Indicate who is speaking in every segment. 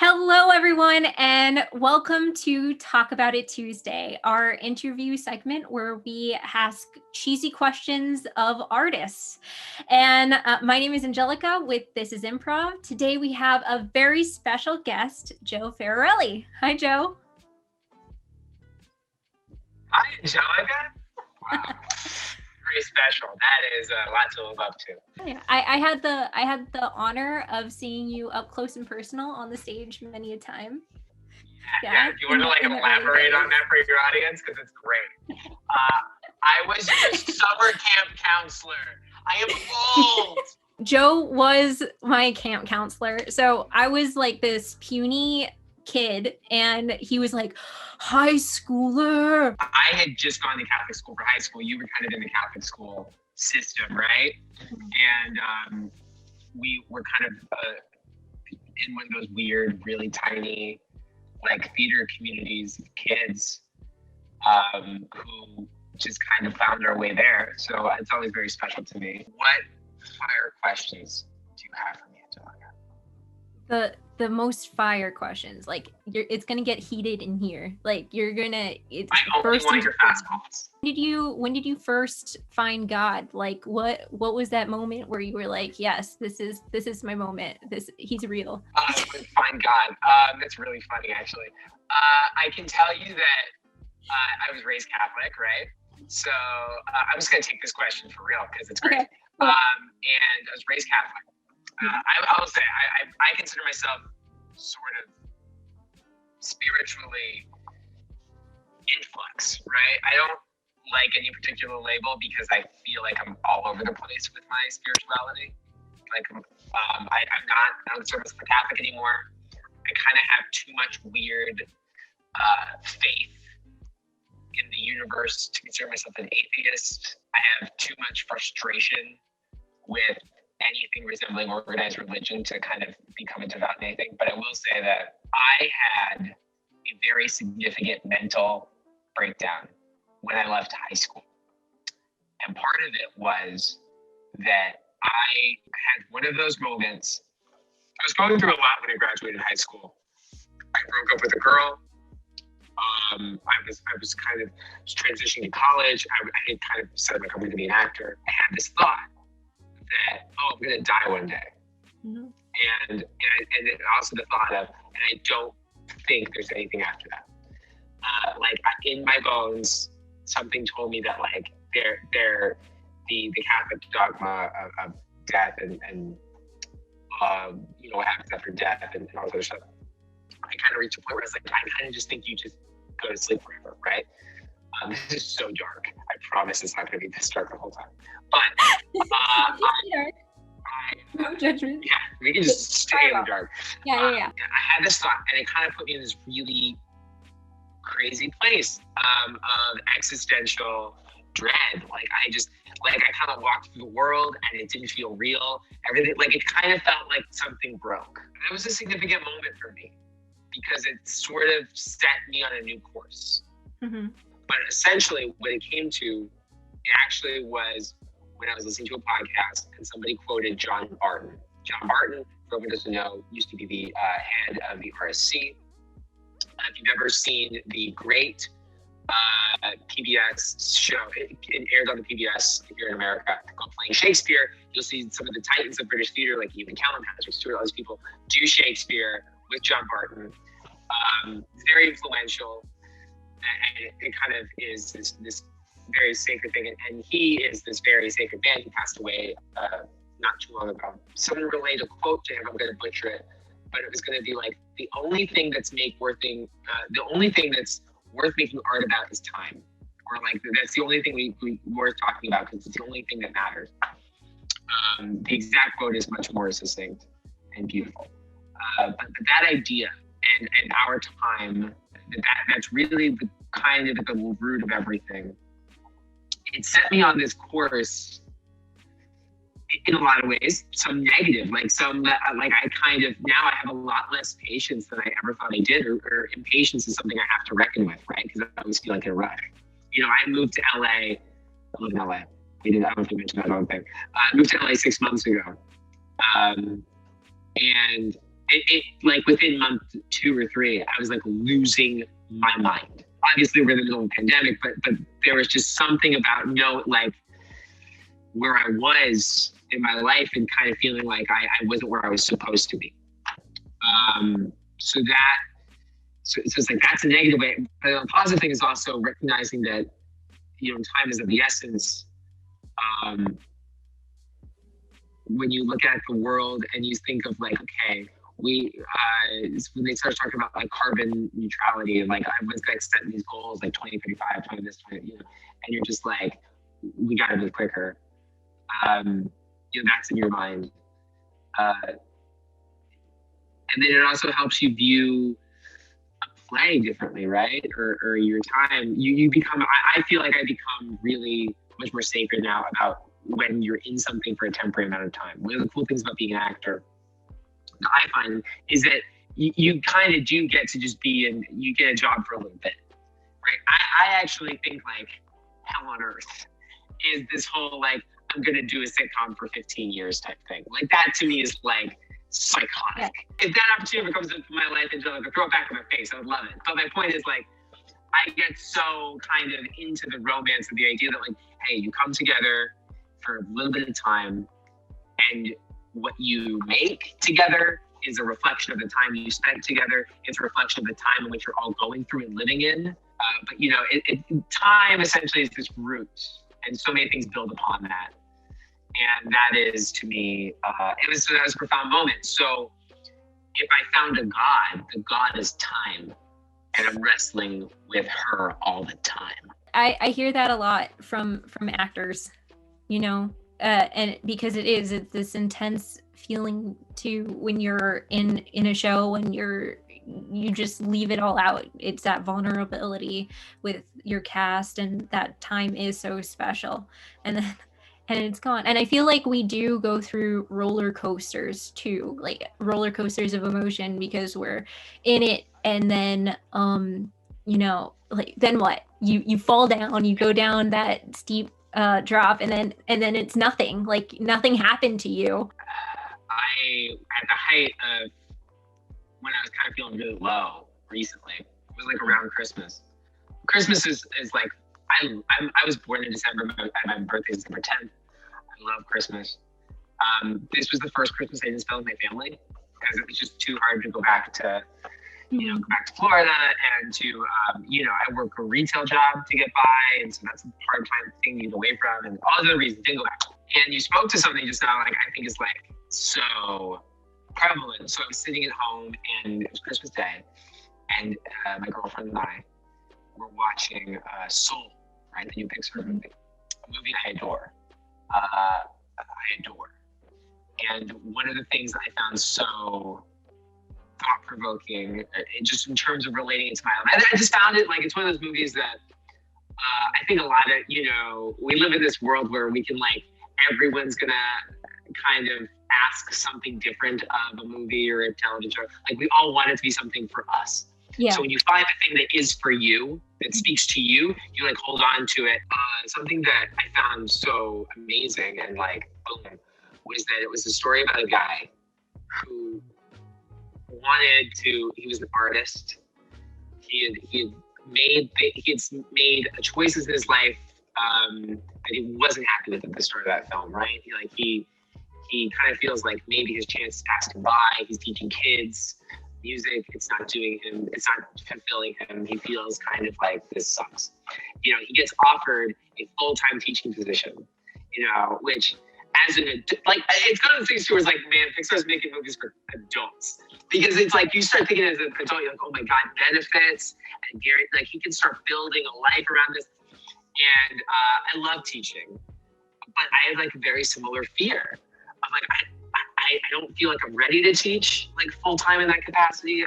Speaker 1: Hello, everyone, and welcome to Talk About It Tuesday, our interview segment where we ask cheesy questions of artists. And my name is Angelica with This is Improv. Today we have a very special guest, Joe Ferrarelli. Hi, Joe.
Speaker 2: Hi, Angelica. Wow. Very special. That is a lot to live up to.
Speaker 1: I had the honor of seeing you up close and personal on the stage many a time.
Speaker 2: Yeah. Do you want to elaborate on that for your audience? Because it's great. I was your summer camp counselor. I am old.
Speaker 1: Joe was my camp counselor. So I was like this puny kid and he was like, high schooler.
Speaker 2: I had just gone to Catholic school for high school. You were kind of in the Catholic school system, right? And we were kind of in one of those weird, really tiny, like theater communities of kids who just kind of found our way there. So it's always very special to me. What fire questions do you have for me, Angelica?
Speaker 1: The most fire questions, like it's gonna get heated in here. Like you're gonna. It's
Speaker 2: I only want your fastballs.
Speaker 1: When did you first find God? Like what was that moment where you were like, yes, this is my moment. He's real.
Speaker 2: Find God. That's really funny, actually. I can tell you that I was raised Catholic, right? So I'm just gonna take this question for real because it's great.
Speaker 1: Okay.
Speaker 2: And I was raised Catholic. I will say I consider myself sort of spiritually in flux, right? I don't like any particular label because I feel like I'm all over the place with my spirituality. Like I don't serve as a Catholic anymore. I kind of have too much weird faith in the universe to consider myself an atheist. I have too much frustration with anything resembling organized religion to kind of become a devout anything. But I will say that I had a very significant mental breakdown when I left high school. And part of it was that I had one of those moments. I was going through a lot when I graduated high school. I broke up with a girl. I was kind of transitioning to college. I had kind of said like I'm going to be an actor. I had this thought that, I'm going to die one day. Mm-hmm. And also the thought of, and I don't think there's anything after that. In my bones, something told me that like the Catholic dogma of death and what happens after death and all this other stuff. I kind of reached a point where I was like, I kind of just think you just go to sleep forever, right? This is so dark. I promise it's not going to be this dark the whole time. But
Speaker 1: no judgment.
Speaker 2: Yeah, we can just stay in the dark.
Speaker 1: Yeah.
Speaker 2: I had this thought, and it kind of put me in this really crazy place of existential dread. I kind of walked through the world, and it didn't feel real. Everything, it kind of felt like something broke. And that was a significant moment for me because it sort of set me on a new course. Mm-hmm. But essentially, what it came to, it actually was when I was listening to a podcast and somebody quoted John Barton. John Barton, for anyone who doesn't know, used to be the head of the RSC. If you've ever seen the great PBS show, it aired on the PBS here in America, called Playing Shakespeare. You'll see some of the titans of British theater, like Ewan Callum, Patrick Stewart, all these people, do Shakespeare with John Barton. Very influential. And it kind of is this very sacred thing. And he is this very sacred man. He passed away not too long ago. Someone relayed a quote to him. I'm going to butcher it, but it was going to be like, the only thing that's worth making art about is time. Or like, that's the only thing we worth talking about because it's the only thing that matters. The exact quote is much more succinct and beautiful. But that idea and our time, that's really the kind of the root of everything. It set me on this course in a lot of ways, some negative, I kind of, now I have a lot less patience than I ever thought I did, or impatience is something I have to reckon with, right? Because I always feel like in a rush. I moved to LA, I live in LA. I don't know if you mentioned that wrong thing. I moved to LA 6 months ago. And it like within month 2 or 3, I was like losing my mind. Obviously, we're in the middle of a pandemic, but there was just something about like where I was in my life and kind of feeling like I wasn't where I was supposed to be. So it's like that's a negative way. But the positive thing is also recognizing that, time is of the essence. When you look at the world and you think of like, okay, when they start talking about like carbon neutrality and like everyone's like setting these goals like 2035, 20 this, 20, and you're just like, we got to move quicker. That's in your mind. And then it also helps you view a play differently, right? Or your time. You become, I feel like I become really much more sacred now about when you're in something for a temporary amount of time. One of the cool things about being an actor, I find, is that you kind of do get to just you get a job for a little bit, right? I actually think like hell on earth is this whole like, I'm going to do a sitcom for 15 years type thing. Like that to me is like psychotic. Yeah. If that opportunity ever comes into my life and like throw it back in my face, I would love it. But my point is like, I get so kind of into the romance of the idea that like, hey, you come together for a little bit of time and what you make together is a reflection of the time you spent together. It's a reflection of the time in which you're all going through and living in. But time essentially is this root, and so many things build upon that. And that is, to me, that was a profound moment. So if I found a God, the God is time, and I'm wrestling with her all the time.
Speaker 1: I hear that a lot from actors, and because it's this intense feeling too when you're in a show and you just leave it all out. It's that vulnerability with your cast, and that time is so special, and it's gone. And I feel like we do go through roller coasters too, like roller coasters of emotion, because we're in it, and then like then what? You fall down, you go down that steep drop, and then it's nothing. Like nothing happened to you.
Speaker 2: At the height of when I was kind of feeling really low recently, it was like around Christmas. Christmas is like, I was born in December, my birthday is December 10th. I love Christmas. This was the first Christmas I didn't spend with my family because it was just too hard to go back to, go back to Florida and to, I work a retail job to get by. And so that's a hard time thing to get away from, and all the other reasons didn't go back. And you spoke to something just now, like, I think is like so prevalent. So I was sitting at home and it was Christmas Day, and my girlfriend and I were watching Soul, right? The new Pixar movie, a movie I adore. And one of the things that I found so thought-provoking, just in terms of relating it to my life, I just found it like it's one of those movies that I think a lot of, we live in this world where we can like, everyone's gonna kind of ask something different of a movie or a television show. Like we all want it to be something for us. Yeah. So when you find the thing that is for you, that speaks to you, you like hold on to it. Something that I found so amazing and like, boom, was that it was a story about a guy who he was an artist. He had made choices in his life that he wasn't happy with at the start of that film, right? He kind of feels like maybe his chance is passing by. He's teaching kids music. It's not fulfilling him. He feels kind of like this sucks. He gets offered a full-time teaching position, which as an like, it's one of the things too where it's like, man, Pixar's making movies for adults. Because it's like, you start thinking as an adult, you're like, oh my God, benefits. And Gary, like he can start building a life around this. And I love teaching, but I have like a very similar fear. I'm like, I don't feel like I'm ready to teach like full time in that capacity.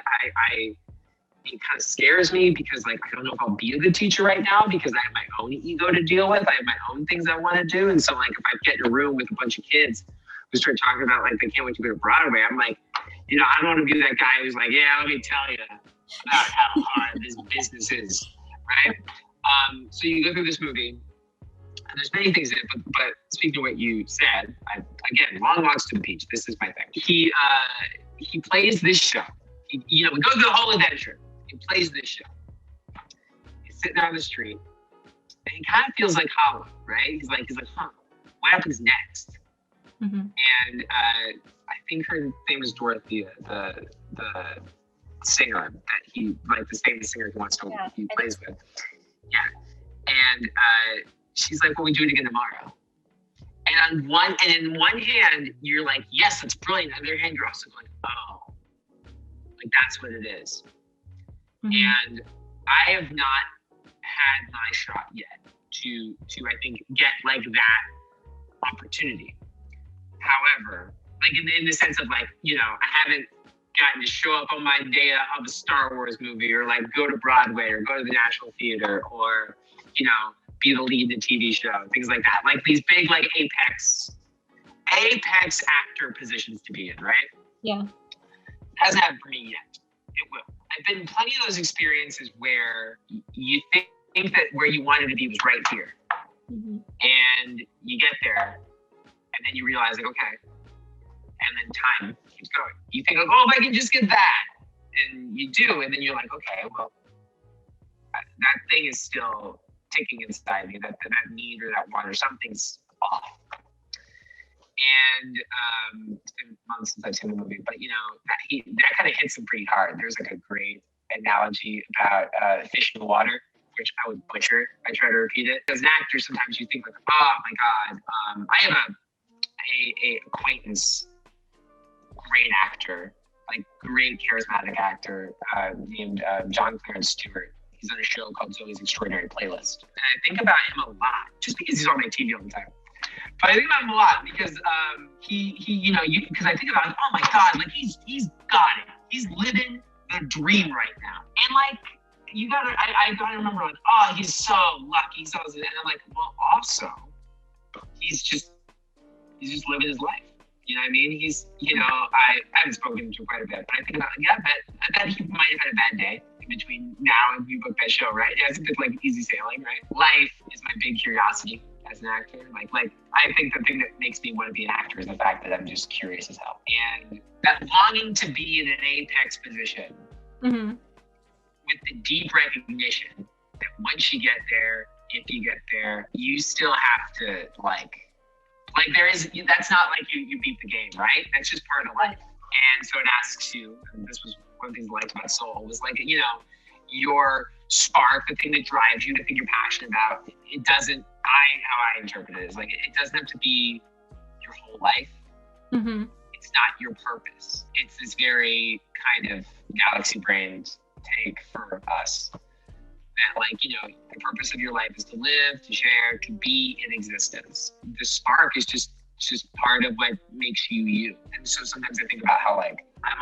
Speaker 2: It kind of scares me because like, I don't know if I'll be a good teacher right now because I have my own ego to deal with. I have my own things I want to do. And so like, if I get in a room with a bunch of kids who start talking about like, they can't wait to go to Broadway, I'm like, I don't want to be that guy who's like, yeah, let me tell you about how hard this business is, right? So you go through this movie, and there's many things in it, but speaking to what you said, again, long walks to the beach. This is my thing. he plays this show. We go through the whole adventure. He plays this show. He's sitting on the street, and he kind of feels like hollow, right? He's like, huh, what happens next?
Speaker 1: Mm-hmm.
Speaker 2: And I think her name is Dorothea, the singer that he, like the famous singer he plays with. Yeah. And she's like, well, we do it again tomorrow. And in one hand, you're like, yes, that's brilliant. On the other hand, you're also going, oh, like that's what it is. Mm-hmm. And I have not had my shot yet to I think get like that opportunity. However, like in the sense of like, I haven't gotten to show up on my day of a Star Wars movie, or like go to Broadway, or go to the National Theater, or be the lead in a TV show, things like that. Like these big like apex actor positions to be in, right?
Speaker 1: Yeah.
Speaker 2: Hasn't happened for me yet. It will. I've been in plenty of those experiences where you think that where you wanted to be was right here. Mm-hmm. And you get there, and then you realize like, okay, and then time keeps going. You think like, oh, if I can just get that, and you do, and then you're like, okay, well, that thing is still ticking inside me, that need or that want or something's off. And it's been months since I've seen the movie, but that kind of hits him pretty hard. There's like a great analogy about fish in the water, which I would butcher. I try to repeat it. As an actor, sometimes you think like, oh my God. I have a acquaintance, great actor, like great charismatic actor named John Clarence Stewart. He's on a show called Zoe's Extraordinary Playlist. And I think about him a lot, just because he's on my TV all the time. But I think about him a lot because because I think about him, oh my God, like he's got it. He's living the dream right now. And like, I gotta remember like, oh, he's so lucky. And I'm like, well, also, he's just living his life. You know what I mean? He's, I haven't spoken to him quite a bit, but I think about, I bet he might have had a bad day in between now and you book that show, right? It hasn't been like easy sailing, right? Life is my big curiosity as an actor. Like I think the thing that makes me want to be an actor is the fact that I'm just curious as hell. And that longing to be in an apex position mm-hmm. with the deep recognition that once you get there, if you get there, you still have to like that's not like you beat the game, right? That's just part of life. And so it asks you, and this was one of the things I liked about Soul, was like, your spark, the thing that drives you, the thing you're passionate about, it doesn't, how I interpret it is like, it doesn't have to be your whole life. Mm-hmm. It's not your purpose. It's this very kind of galaxy brained take for us. That like, the purpose of your life is to live, to share, to be in existence. The spark is just part of what makes you you. And so sometimes I think about how like I'm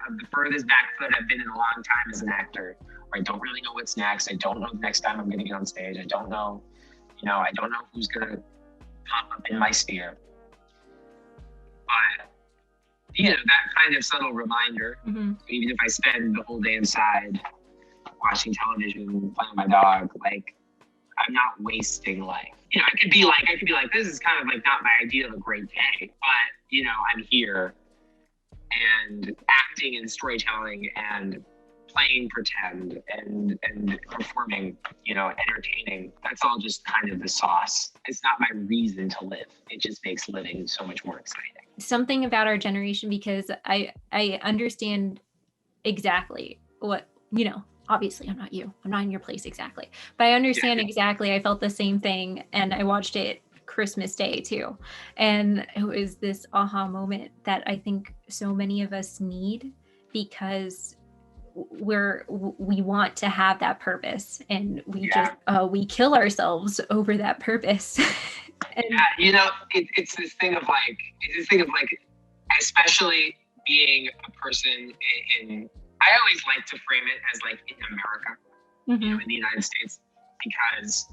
Speaker 2: on the furthest back foot I've been in a long time as an actor, where I don't really know what's next. I don't know the next time I'm gonna get on stage. I don't know, I don't know who's gonna pop up in my sphere. But that kind of subtle reminder, mm-hmm. even if I spend the whole day inside watching television, playing with my dog, like I'm not wasting life. I could be like, this is kind of like not my idea of a great day, but I'm here and acting and storytelling and playing pretend and performing, entertaining. That's all just kind of the sauce. It's not my reason to live. It just makes living so much more exciting.
Speaker 1: Something about our generation, because I understand exactly what, obviously I'm not you. I'm not in your place exactly. But I understand exactly. I felt the same thing, and I watched it Christmas Day too. And it was this aha moment that I think so many of us need, because we want to have that purpose, and we we kill ourselves over that purpose. And,
Speaker 2: it's this thing of like, especially being a person in I always like to frame it as like in America, mm-hmm. In the United States, because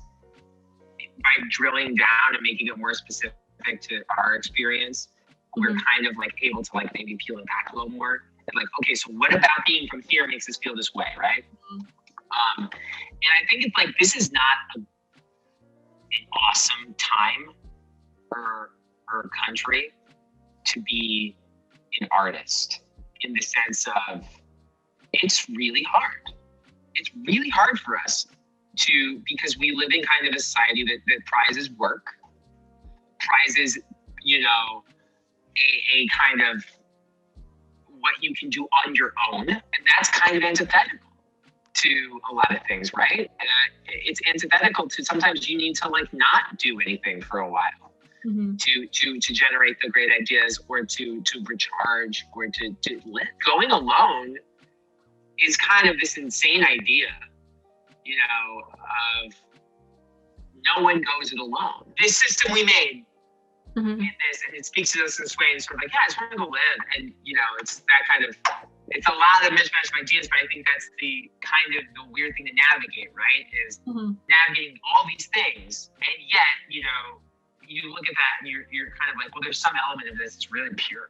Speaker 2: by drilling down and making it more specific to our experience, mm-hmm. we're kind of like able to like maybe peel it back a little more. And like, okay, so what about being from here makes us feel this way, right? Mm-hmm. And I think it's like, this is not an awesome time or country to be an artist. in the sense of it's really hard. It's really hard for us because we live in kind of a society that prizes work, prizes, a kind of what you can do on your own. And that's kind of antithetical to a lot of things, right? It's antithetical to sometimes you need to not do anything for a while to generate the great ideas or to recharge or to live. Going alone is kind of this insane idea, of no one goes it alone. This system we made in this, and it speaks to us this way, and sort of I just want to go live. And, it's that kind of, it's a lot of mishmash of ideas, but I think that's the kind of the weird thing to navigate, right? Is navigating all these things. And yet, you look at that and you're kind of well, there's some element of this that's really pure,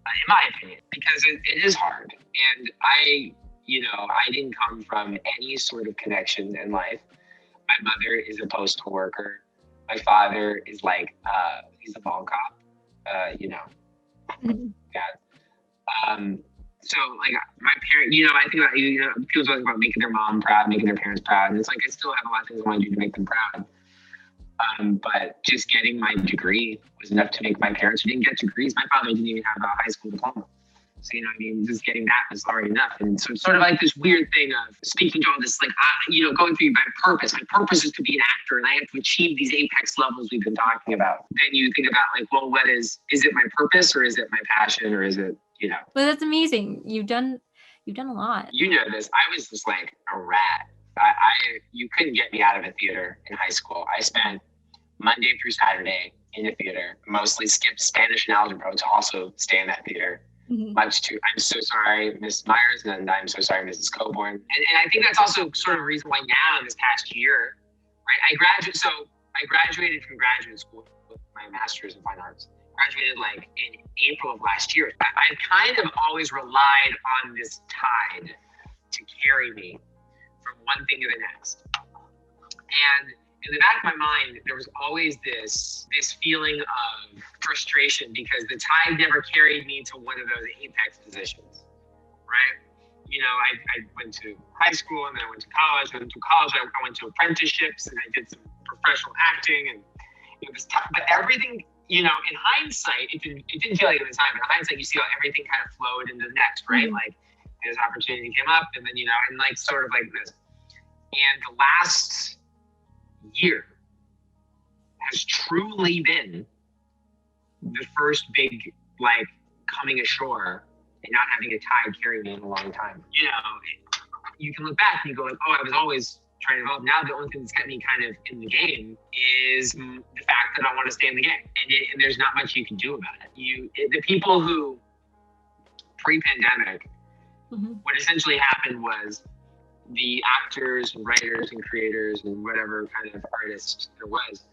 Speaker 2: in my opinion, because it is hard. And I didn't come from any sort of connection in life. My mother is a postal worker. My father is he's a mall cop, Yeah. So my parents, I think about, people talk about making their mom proud, making their parents proud. And it's I still have a lot of things I want to do to make them proud. But just getting my degree was enough to make my parents who didn't get degrees. My father didn't even have a high school diploma. So, just getting that was already enough. And so it's sort of this weird thing of speaking to all this, going through my purpose. My purpose is to be an actor, and I have to achieve these apex levels we've been talking about. Then you think about well, what is it my purpose, or is it my passion, or is it,
Speaker 1: Well, that's amazing. You've done a lot.
Speaker 2: You know this. I was just a rat. You couldn't get me out of a theater in high school. I spent Monday through Saturday in the theater, mostly skipped Spanish and algebra to also stay in that theater. I'm so sorry, Miss Myers, and I'm so sorry, Mrs. Coburn. And I think that's also sort of a reason why now in this past year, right? I graduated from graduate school with my master's in fine arts. Graduated in April of last year. I kind of always relied on this tide to carry me from one thing to the next. And in the back of my mind, there was always this feeling of frustration because the tide never carried me to one of those apex positions, right? I went to high school and then I went to college. I went to apprenticeships and I did some professional acting, and it was tough. But everything, in hindsight, it didn't feel like it at the time. But in hindsight, you see how everything kind of flowed into the next, right? This opportunity came up, and then and sort of this. And the last year has truly been the first big coming ashore and not having a tide carry me in a long time. You can look back and you go oh, I was always trying to evolve. Now the only thing that's kept me kind of in the game is the fact that I want to stay in the game, and there's not much you can do about it. The people who pre-pandemic, what essentially happened was the actors and writers and creators and whatever kind of artists there was,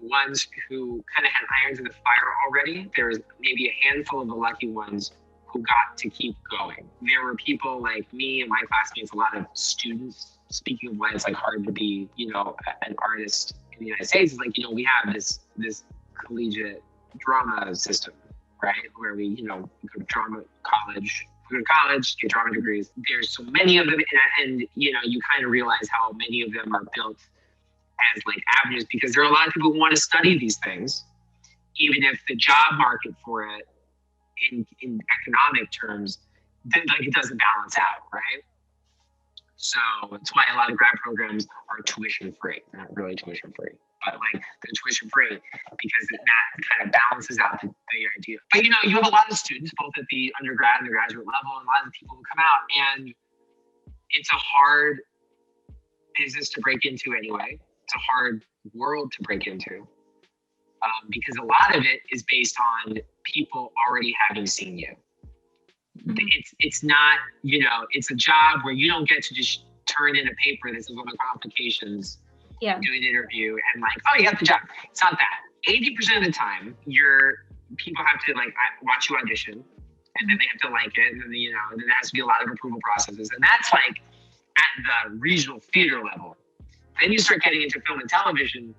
Speaker 2: the ones who kind of had irons in the fire already, there was maybe a handful of the lucky ones who got to keep going. There were people like me and my classmates, a lot of students. Speaking of why it's hard to be, an artist in the United States, is we have this collegiate drama system, right? Where we, go to drama college. We go to college, get drama degrees. There's so many of them, and you kind of realize how many of them are built as avenues, because there are a lot of people who want to study these things, even if the job market for it in economic terms, it doesn't balance out, right? So that's why a lot of grad programs are tuition free. They're not really tuition free, but they're tuition free because that kind of balances out the idea. But you have a lot of students both at the undergrad and the graduate level, and a lot of people who come out, and it's a hard business to break into anyway. It's a hard world to break into because a lot of it is based on people already having seen you. It's not, it's a job where you don't get to just turn in a paper. This is one of the qualifications. Do an interview and oh, you got the job. It's not that. 80% of the time, people have to watch you audition, and then they have to like it, and then and then there has to be a lot of approval processes, and that's at the regional theater level. Then you start getting into film and television,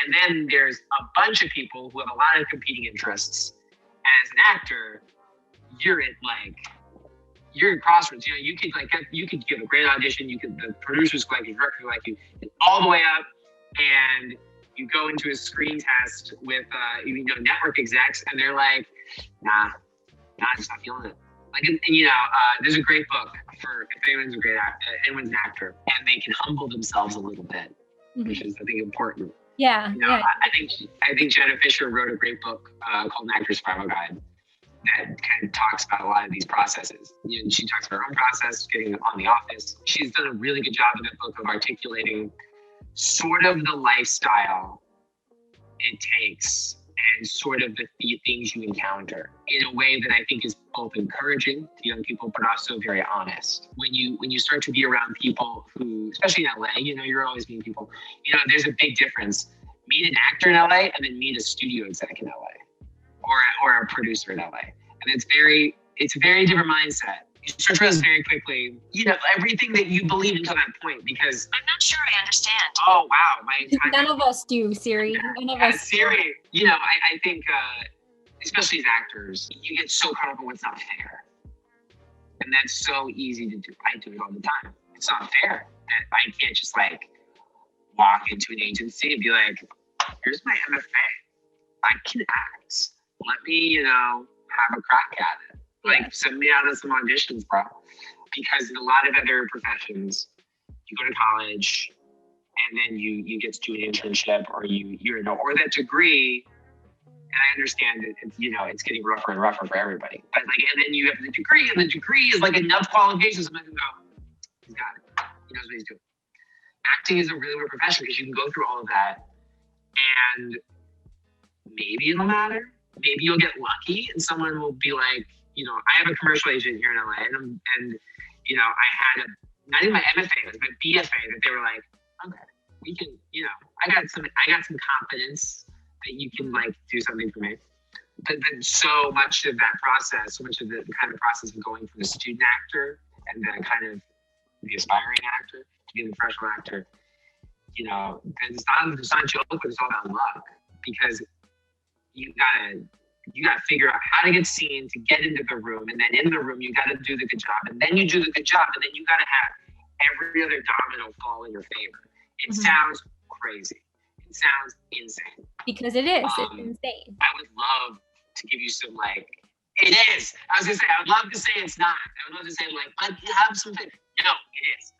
Speaker 2: and then there's a bunch of people who have a lot of competing interests. As an actor, you're at you're at crossroads. You know, you could give a great audition. The producers like you, director like you, and all the way up, and you go into a screen test with network execs, and they're like, nah, I'm just not feeling it. Like, and there's a great book for if anyone's an actor, and they can humble themselves a little bit, which is I think important.
Speaker 1: Yeah.
Speaker 2: I think Jenna Fisher wrote a great book called An Actor's Survival Guide that kind of talks about a lot of these processes. You know, she talks about her own process, getting on The Office. She's done a really good job in that book of articulating sort of the lifestyle it takes and sort of the things you encounter in a way that I think is both encouraging to young people, but also very honest. When you start to be around people who, especially in LA, you're always meeting people, there's a big difference. Meet an actor in LA and then meet a studio exec in LA or a producer in LA. And it's a very different mindset. You start to realize very quickly, everything that you believe until that point, because
Speaker 3: I'm not sure I understand.
Speaker 2: Oh, wow.
Speaker 1: None of us do, Siri. None of us.
Speaker 2: Siri, I think, especially as actors, you get so caught up in what's not fair. And that's so easy to do. I do it all the time. It's not fair. I can't just walk into an agency and be like, here's my M.F.A. I can act. Let me, have a crack at it. Send me out of some auditions, bro. Because in a lot of other professions, you go to college and then you get to do an internship or or that degree. And I understand that it's getting rougher and rougher for everybody. But and then you have the degree, and the degree is enough qualifications. Somebody can go, he's got it. He knows what he's doing. Acting is a really weird profession because you can go through all of that, and maybe it'll matter. Maybe you'll get lucky, and someone will be like, I have a commercial agent here in LA, and I had not even my M.F.A, it was my B.F.A that they were like, okay, we can, I got some confidence that you can do something for me. But then so much of that process, so much of the kind of process of going from the student actor and then kind of the aspiring actor to being the professional actor, it's not a joke, but it's all about luck, because you gotta figure out how to get seen to get into the room, and then in the room you gotta do the good job, and then you do the good job, and then you gotta have every other domino fall in your favor. It sounds crazy. It sounds insane.
Speaker 1: Because it is. It's insane.
Speaker 2: I would love to give you some it is. I was gonna say, I would love to say it's not. I would love to say but you have some faith. No, it is.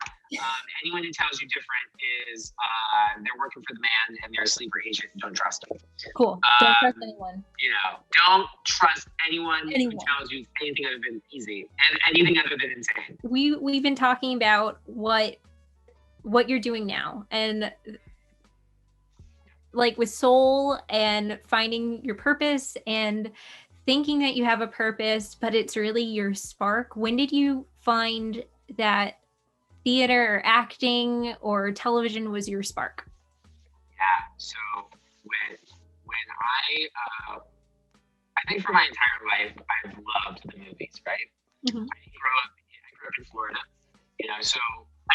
Speaker 2: Anyone who tells you different is they're working for the man and they're a sleeper agent and don't trust them.
Speaker 1: Cool. Don't trust anyone.
Speaker 2: Don't trust anyone who tells you anything other than easy and anything other than insane.
Speaker 1: We've been talking about what you're doing now, and with soul and finding your purpose and thinking that you have a purpose, but it's really your spark. When did you find that theater or acting or television was your spark?
Speaker 2: Yeah, so when I think for my entire life, I've loved the movies, right? Mm-hmm. I grew up in Florida, so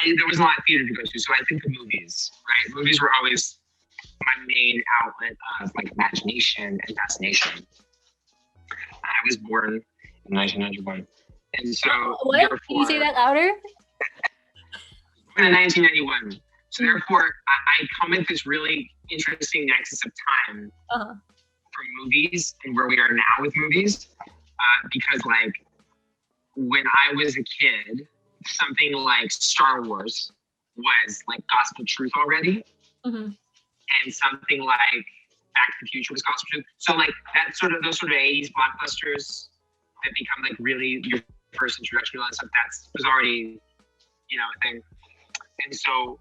Speaker 2: there was a lot of theater to go to, so I think the movies, right? Movies were always my main outlet of imagination and fascination. I was born in 1991, and so
Speaker 1: what? Can you say that louder?
Speaker 2: In 1991. So therefore, I come at this really interesting nexus of time for movies and where we are now with movies, because when I was a kid, something like Star Wars was gospel truth already, and something like Back to the Future was gospel truth. So those sort of 80s blockbusters that become really your first introduction to all that stuff, was already a thing. And so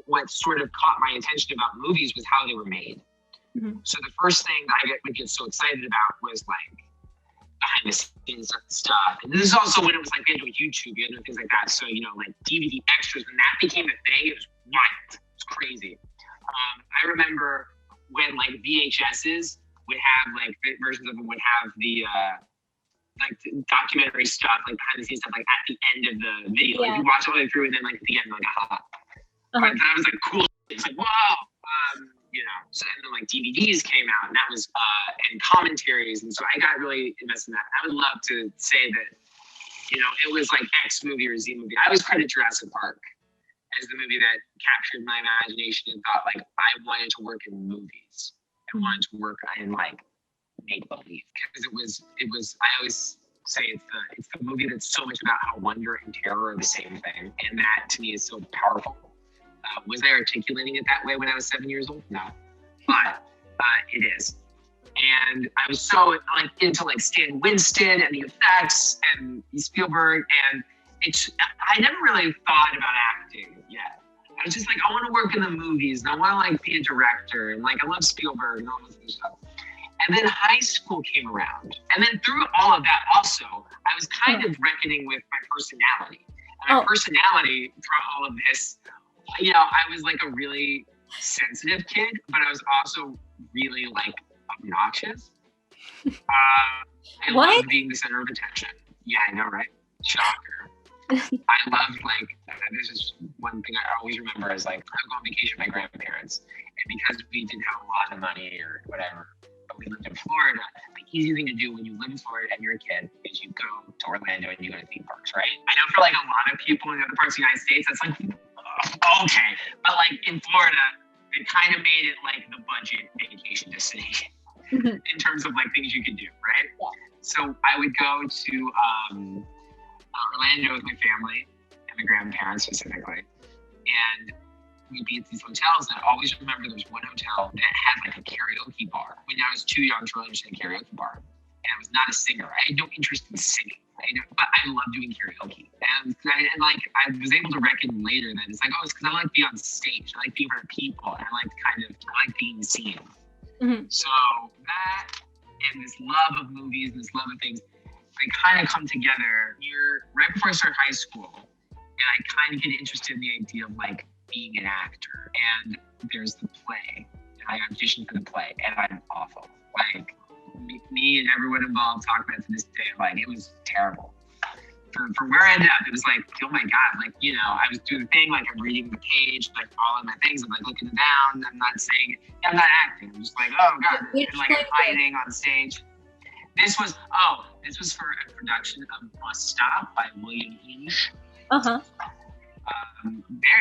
Speaker 2: what sort of caught my attention about movies was how they were made. So the first thing that I would get so excited about was behind the scenes stuff. And this is also when it was we had YouTube, things like that. So, DVD extras, when that became a thing, it was wild. It was crazy. I remember when VHSs would have versions of them would have the documentary stuff, behind the scenes stuff, at the end of the video. You watch all the way through, and then at the end, that was cool. It's whoa, So then DVDs came out, and that was and commentaries, and so I got really invested in that. I would love to say that it was like X movie or Z movie. I always credit Jurassic Park as the movie that captured my imagination and thought like I wanted to work in movies. I wanted to work in like make believe because it was. I always say it's the movie that's so much about how wonder and terror are the same thing, and that to me is so powerful. Was I articulating it that way when I was 7 years old? No, but it is. And I was so like into like Stan Winston and the effects and Spielberg, and I never really thought about acting yet. I was just like, I want to work in the movies, and I want to like be a director, and like I love Spielberg and all this other stuff. And then high school came around, and then through all of that, also I was kind of reckoning with my personality. And my personality throughout all of this, I was like a really sensitive kid, but I was also really like obnoxious. I loved being the center of attention. Yeah, I know, right? Shocker. I loved this is one thing I always remember is like I would go on vacation with my grandparents, and because we didn't have a lot of money or whatever, but we lived in Florida, the easy thing to do when you live in Florida and you're a kid is you go to Orlando and you go to theme parks, right? I know for like a lot of people in other parts of the United States, that's like, okay. But like in Florida, it kind of made it like the budget vacation destination in terms of like things you could do, right? Yeah. So I would go to Orlando with my family and my grandparents specifically, and we'd be at these hotels. And I always remember there was one hotel that had like a karaoke bar. When I was too young to really understand a karaoke bar, and I was not a singer. I had no interest in singing, but I love doing karaoke. And like I was able to reckon later that it's like, it's because I like being on stage. I like being around people, and I like being seen. Mm-hmm. So that and this love of movies, this love of things, they kind of come together right before I started high school, and I kind of get interested in the idea of like being an actor. And there's the play, and I auditioned for the play, and I'm awful. Like me and everyone involved talk about it to this day. Like it was terrible. For where I ended up, it was like, oh my God, like, I was doing the thing, like I'm reading the page, like all of my things, I'm like looking down, I'm not saying, I'm not acting. I'm just like, oh God, and like I'm hiding on stage. This was for a production of Must Stop by William Inge. Very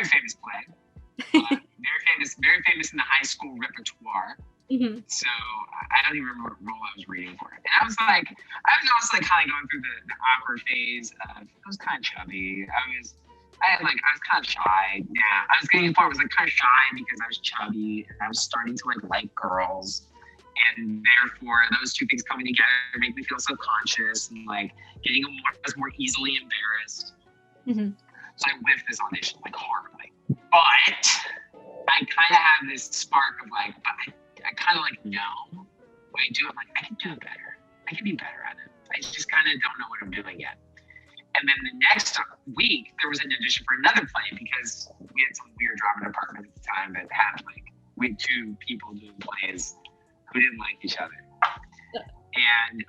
Speaker 2: famous play. Very famous in the high school repertoire. Mm-hmm. So I don't even remember what role I was reading for it. And I was also like kind of going through the awkward phase of, I was kind of chubby. I was kind of shy. Yeah, I was getting to the point where I was like kind of shy because I was chubby and I was starting to like girls. And therefore those two things coming together make me feel subconscious and like I was more easily embarrassed. Mm-hmm. So I whiffed this audition like horribly. But I kind of have this spark of like, I kind of like know when I do it, like I can do it better. I can be better at it. I just kind of don't know what I'm doing yet. And then the next week, there was an audition for another play because we had some weird drama department at the time that had we had two people doing plays who didn't like each other. And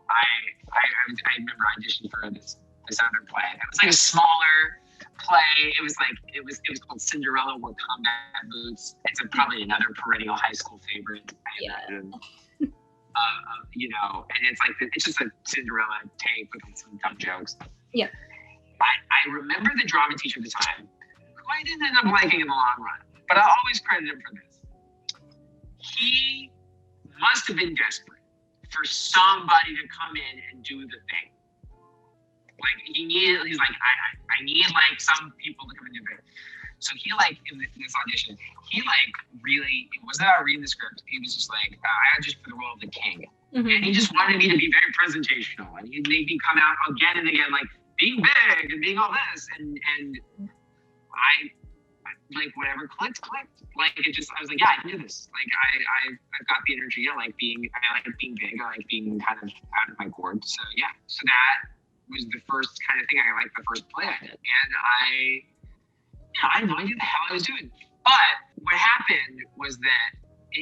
Speaker 2: I remember I auditioned for this other play. It was like a smaller play. It was called Cinderella Wore Combat Boots. It's probably another perennial high school favorite. And it's just a Cinderella take with some dumb jokes. Yeah. I remember the drama teacher at the time, who I didn't end up liking in the long run, but I always credit him for this. He must have been desperate for somebody to come in and do the thing. Like he's like, I need like some people to come and do it. So he in this audition, he really, it wasn't about reading the script. He was just like, I auditioned for the role of the king. Mm-hmm. And he just wanted me to be very presentational. And he'd make me come out again and again, like being big and being all this. And I like whatever clicked. Like it just, I was like, yeah, I can do this. Like I've got the energy. I like being big. I like being kind of out of my gourd. So yeah, so that was the first kind of thing the first play I did. And I had no idea the hell I was doing. But what happened was that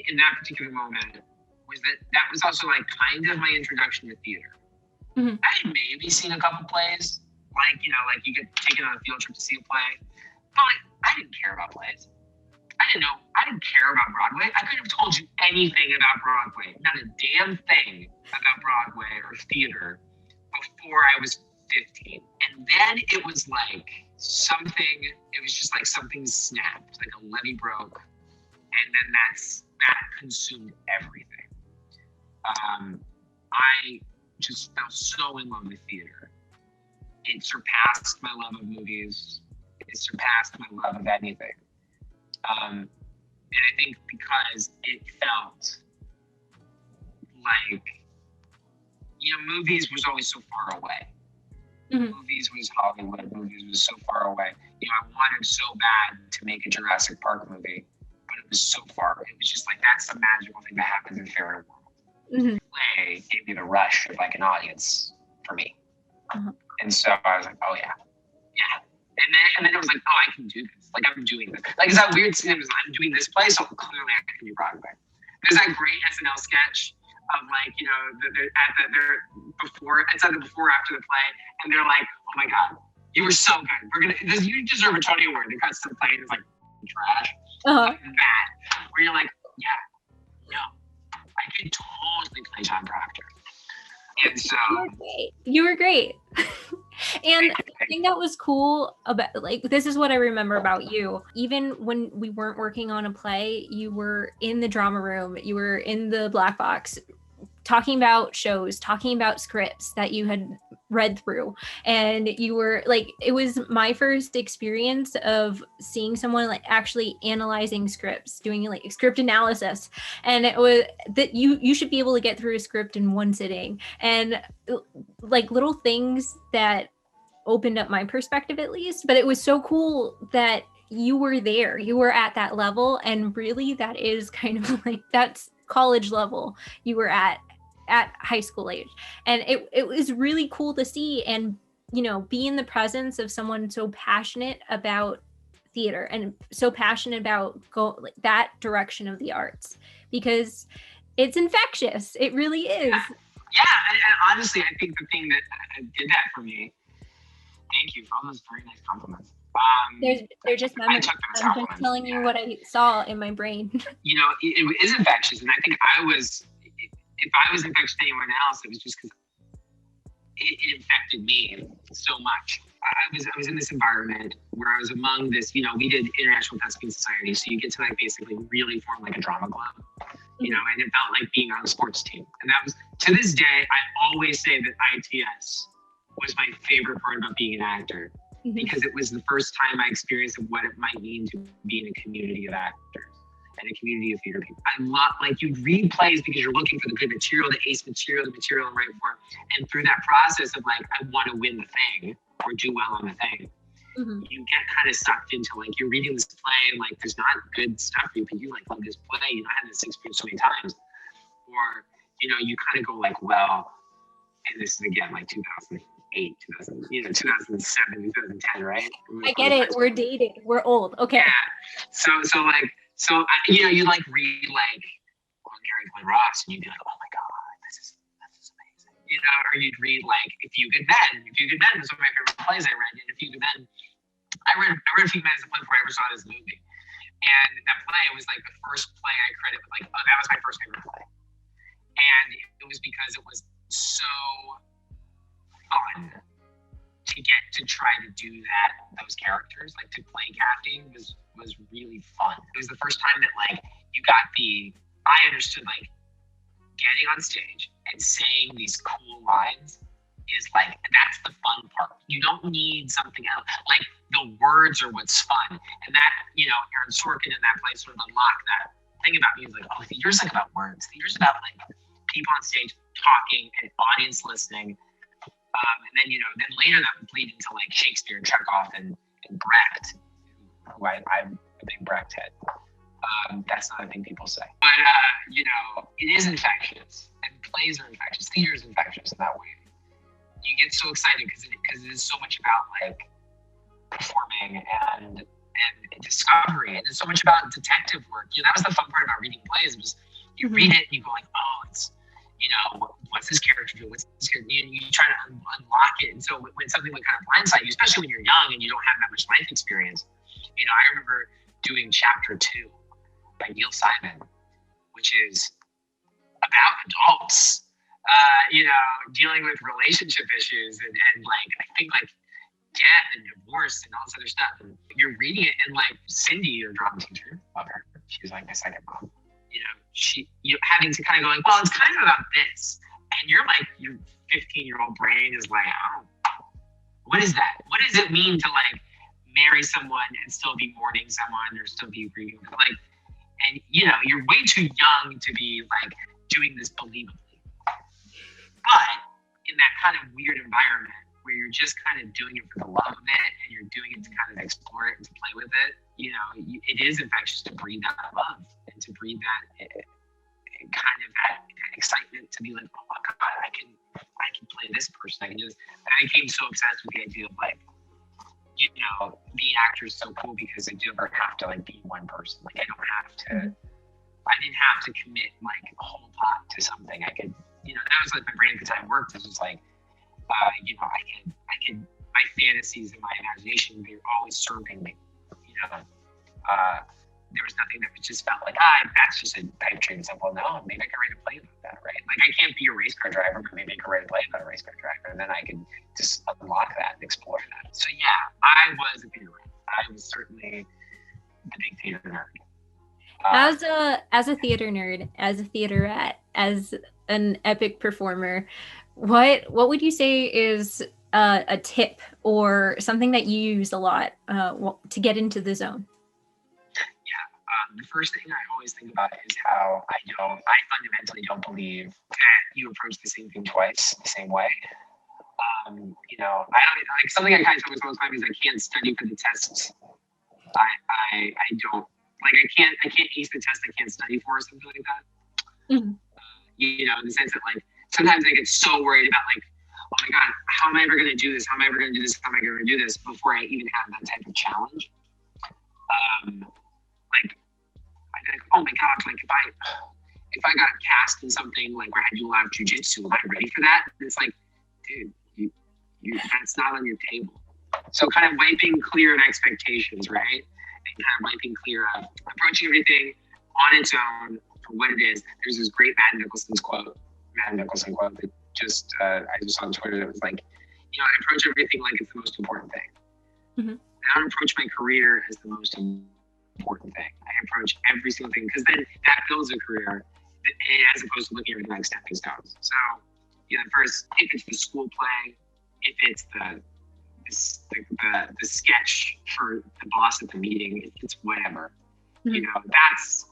Speaker 2: in that particular moment was that was also like kind of my introduction to theater. Mm-hmm. I had maybe seen a couple plays, like you get taken on a field trip to see a play. But I didn't care about plays. I didn't care about Broadway. I couldn't have told you anything about Broadway. Not a damn thing about Broadway or theater before I was 15. And then it was like something snapped, like a levee broke. And then that consumed everything. I just fell so in love with theater. It surpassed my love of movies. It surpassed my love of anything. And I think because it felt like, movies was always so far away. Mm-hmm. Movies was Hollywood. Movies was so far away. I wanted so bad to make a Jurassic Park movie, but it was so far. It was just like, that's the magical thing that happens in fairy world. Mm-hmm. Play gave me the rush of like an audience for me. Uh-huh. And so I was like, oh yeah. And then it was like, oh, I can do this. Like, I'm doing this. Like, it's that weird scene. I'm doing this play, so clearly I can do Broadway. There's that great SNL sketch of like, it's either before or after the play, and they're like, oh my God, you were so good. You deserve a Tony Award. They got some play and it's like trash. Uh-huh. Like that. Where you're like, yeah, no, I could totally play John Proctor. And so
Speaker 1: you were great. And the thing that was cool about, like, this is what I remember about you. Even when we weren't working on a play, you were in the drama room, you were in the black box, talking about shows, talking about scripts that you had read through. And you were like, it was my first experience of seeing someone like actually analyzing scripts, doing like script analysis. And it was that you should be able to get through a script in one sitting. And like little things that opened up my perspective at least. But it was so cool that you were there, you were at that level. And really that is kind of like, that's college level you were at high school age. And it was really cool to see and, be in the presence of someone so passionate about theater and so passionate about that direction of the arts, because it's infectious. It really is.
Speaker 2: Yeah. And honestly, I think the thing that did that for me, thank you for all those very nice compliments.
Speaker 1: They're just memories. I'm just telling you what I saw in my brain.
Speaker 2: It is infectious. And I think if I was infectious to anyone else, it was just because it infected me so much. I was in this environment where I was among this, we did International Thespian Society. So you get to like basically really form like a drama club, and it felt like being on a sports team. And that was, to this day, I always say that ITS was my favorite part about being an actor, because it was the first time I experienced what it might mean to be in a community of actors and a community of theater people. I love, like, you'd read plays because you're looking for the good material, the ace material, the material in right form. And through that process of like, I want to win the thing or do well on the thing, you get kind of sucked into like, you're reading this play and like, there's not good stuff for you, but you like love this play. I had this experience so many times. Or, you kind of go like, well, and this is again like 2008, 2007, 2010, right?
Speaker 1: I get it. We're dated. We're old. Okay.
Speaker 2: Yeah. So you like read like Gary Glenn Ross, and you'd be like, oh my God, this is amazing. Or you'd read like A Few Good Men. A Few Good Men was one of my favorite plays I read. And A Few Good Men, I read A Few Good Men as a play before I ever saw it as a movie. And that play was like the first play I credited with like, oh, that was my first favorite play. And it was because it was so fun to get to try to do those characters, like to play casting was really fun. It was the first time that like I understood like getting on stage and saying these cool lines is like, that's the fun part. You don't need something else. Like the words are what's fun. And that, Aaron Sorkin in that play sort of unlocked that thing about music. Like, oh, theater's like about words. Theater's about like people on stage talking and audience listening. And then, then later that would bleed into like Shakespeare and Chekhov and Brecht, who I'm a big Brecht head. That's not a thing people say. But, it is infectious, and plays are infectious. Theater is infectious in that way. You get so excited because it is so much about like performing and discovery, and it's so much about detective work. That was the fun part about reading plays, was you read it and you go like, oh, it's, what's this character do? What's this character? You try to unlock it. And so when something would kind of blindside you, especially when you're young and you don't have that much life experience, I remember doing chapter 2 by Neil Simon, which is about adults dealing with relationship issues and like, I think like death and divorce and all this other stuff. And you're reading it, and like Cindy, your drama teacher, love her. She's like my second mom. Having to kind of going, well, it's kind of about this. And you're like, your 15-year-old brain is like, oh, what is that? What does it mean to like marry someone and still be mourning someone or still be grieving? Like, and you're way too young to be like doing this believably. But in that kind of weird environment where you're just kind of doing it for the love of it and you're doing it to kind of explore it and to play with it, it is infectious to breathe that love and to breathe that kind of that excitement to be like, oh my God, I can play this person. I became so obsessed with the idea of like, being actor is so cool because I don't have to like be one person. Like I didn't have to commit like a whole lot to something. I could, that was like my brain at the time worked. It was just like, I could, my fantasies and my imagination, they were always serving me, there was nothing that just felt like, that's just a pipe dream. So, well, no, maybe I can write a play about that, right? Like I can't be a race car driver, but maybe I can write a play about a race car driver, and then I can just unlock that and explore that. So yeah, I was a theater rat. I was certainly a big theater nerd.
Speaker 1: As a theater nerd, as a theater rat, as an epic performer, what would you say is a tip or something that you use a lot to get into the zone?
Speaker 2: The first thing I always think about is how I fundamentally don't believe that you approach the same thing twice the same way. I don't like something I kind of tell myself all the time is I can't study for the tests. I don't like I can't ace the test I can't study for or something like that. Mm-hmm. In the sense that like sometimes I get so worried about like, oh my God, how am I ever going to do this? How am I ever going to do this? How am I going to do this before I even have that type of challenge? Like, oh my God, like if I got cast in something like where I had to do a lot of jujitsu, am I ready for that? And it's like, dude, you that's not on your table. So kind of wiping clear of expectations, right? And kind of wiping clear of approaching everything on its own for what it is. There's this great Matt Nicholson quote that just I just saw on Twitter that was like, I approach everything like it's the most important thing. Mm-hmm. I don't approach my career as the most important thing. I approach every single thing because then that builds a career as opposed to looking at everything like stepping stones. So, first, if it's the school play, if it's the sketch for the boss at the meeting, if it's whatever, that's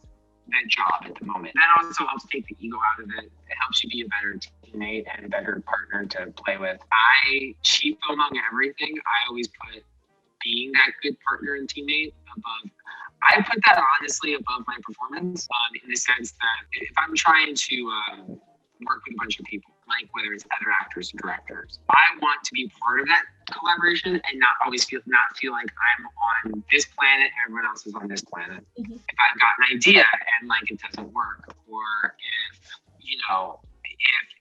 Speaker 2: the job at the moment. That also helps take the ego out of it. It helps you be a better teammate and a better partner to play with. Chief among everything, I always put being that good partner and teammate above. I put that honestly above my performance in the sense that if I'm trying to work with a bunch of people, like whether it's other actors or directors, I want to be part of that collaboration and not feel like I'm on this planet and everyone else is on this planet. Mm-hmm. If I've got an idea and like it doesn't work, or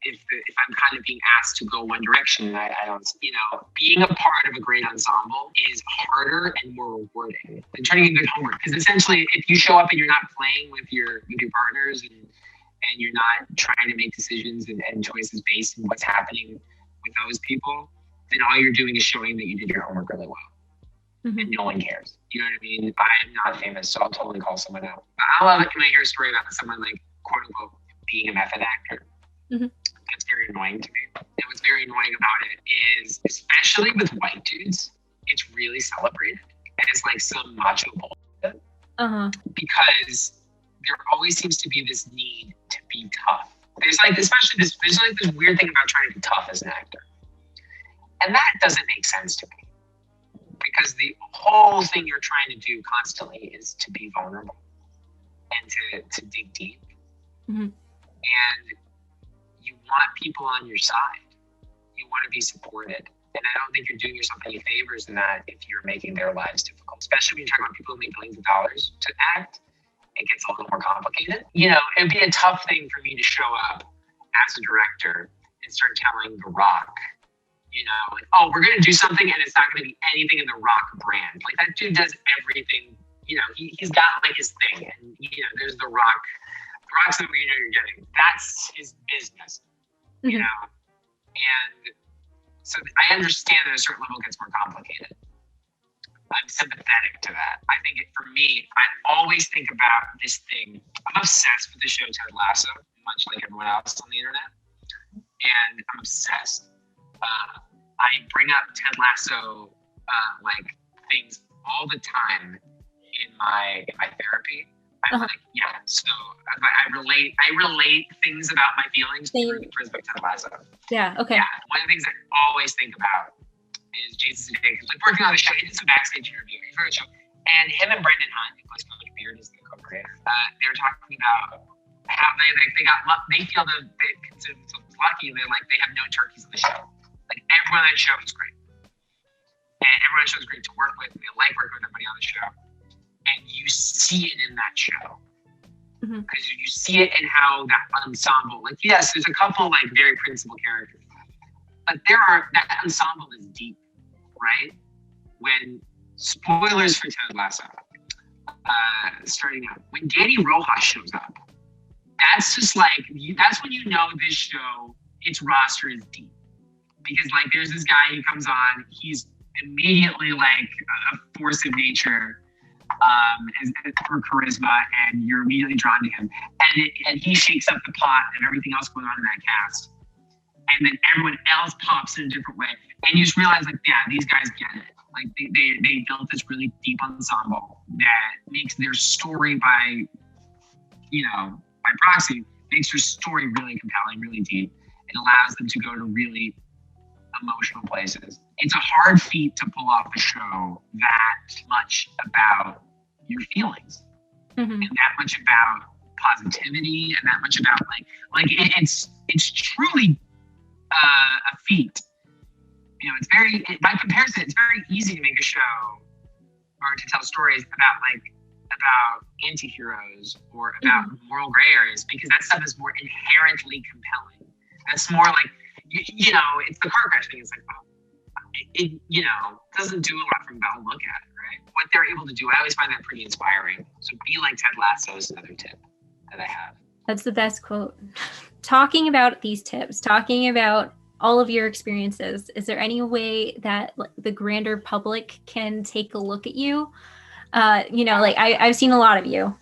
Speaker 2: if I'm kind of being asked to go one direction and I don't, being a part of a great ensemble is harder and more rewarding than turning in good homework. Because essentially, if you show up and you're not playing with your partners and you're not trying to make decisions and choices based on what's happening with those people, then all you're doing is showing that you did your homework really well. Mm-hmm. And no one cares. You know what I mean? I'm not famous, so I'll totally call someone out. I love it when I hear a story about someone like, quote unquote, being an M.F.A. actor. Mm-hmm. That's very annoying to me. And what's very annoying about it is, especially with white dudes, it's really celebrated as like some macho bullshit. Uh-huh. Because there always seems to be this need to be tough. There's this weird thing about trying to be tough as an actor. And that doesn't make sense to me. Because the whole thing you're trying to do constantly is to be vulnerable and to dig deep. Mm-hmm. And you want people on your side. You want to be supported. And I don't think you're doing yourself any favors in that if you're making their lives difficult. Especially when you're talking about people who make billions of dollars to act, it gets a little more complicated. It'd be a tough thing for me to show up as a director and start telling The Rock, like, oh, we're going to do something and it's not going to be anything in The Rock brand. Like, that dude does everything. He's got like his thing. And, there's The Rock. The Rock's the you're getting. That's his business. you know? And so I understand that at a certain level it gets more complicated. I'm sympathetic to that. I think for me, I always think about this thing. I'm obsessed with the show Ted Lasso, much like everyone else on the internet. And I'm obsessed. I bring up Ted Lasso like things all the time in my therapy. I'm like, yeah. So I relate things about my feelings through the prism of Ted Lasso.
Speaker 1: Yeah. Okay.
Speaker 2: Yeah. One of the things I always think about is Jason Sudeikis, like working on the show. He did some backstage interview. He's very show, and him and Brendan Hunt, who plays Coach Beard, is the co-creator. They were talking about how they feel that they consider themselves lucky, and they're like they have no turkeys on the show. Like everyone on the show is great, and everyone on the show is great to work with. And they like working with everybody on the show, and you see it in that show because you see it in how that ensemble. Like yes, there's a couple like very principal characters, but that ensemble is deep, right? When spoilers for Ted Lasso, starting out, when Danny Rojas shows up, that's just like that's when you know this show, its roster is deep, because like there's this guy who comes on, he's immediately like a force of nature, for charisma, and you're immediately drawn to him, and he shakes up the pot of everything else going on in that cast. And then everyone else pops in a different way. And you just realize, like, yeah, these guys get it. Like, they built this really deep ensemble that makes their story by proxy, makes their story really compelling, really deep. It allows them to go to really emotional places. It's a hard feat to pull off a show that much about your feelings. And that much about positivity, and that much about, it's truly a feat. You know, by comparison, it's very easy to make a show or to tell stories about anti-heroes or about moral gray areas, because that stuff is more inherently compelling. That's more like, it's the car crash thing. It's like, it doesn't do a lot from about look at it, right? What they're able to do, I always find that pretty inspiring. So be like Ted Lasso is another tip that I have.
Speaker 1: That's the best quote. Talking about these tips, talking about all of your experiences, is there any way that the grander public can take a look at you? I've seen a lot of you,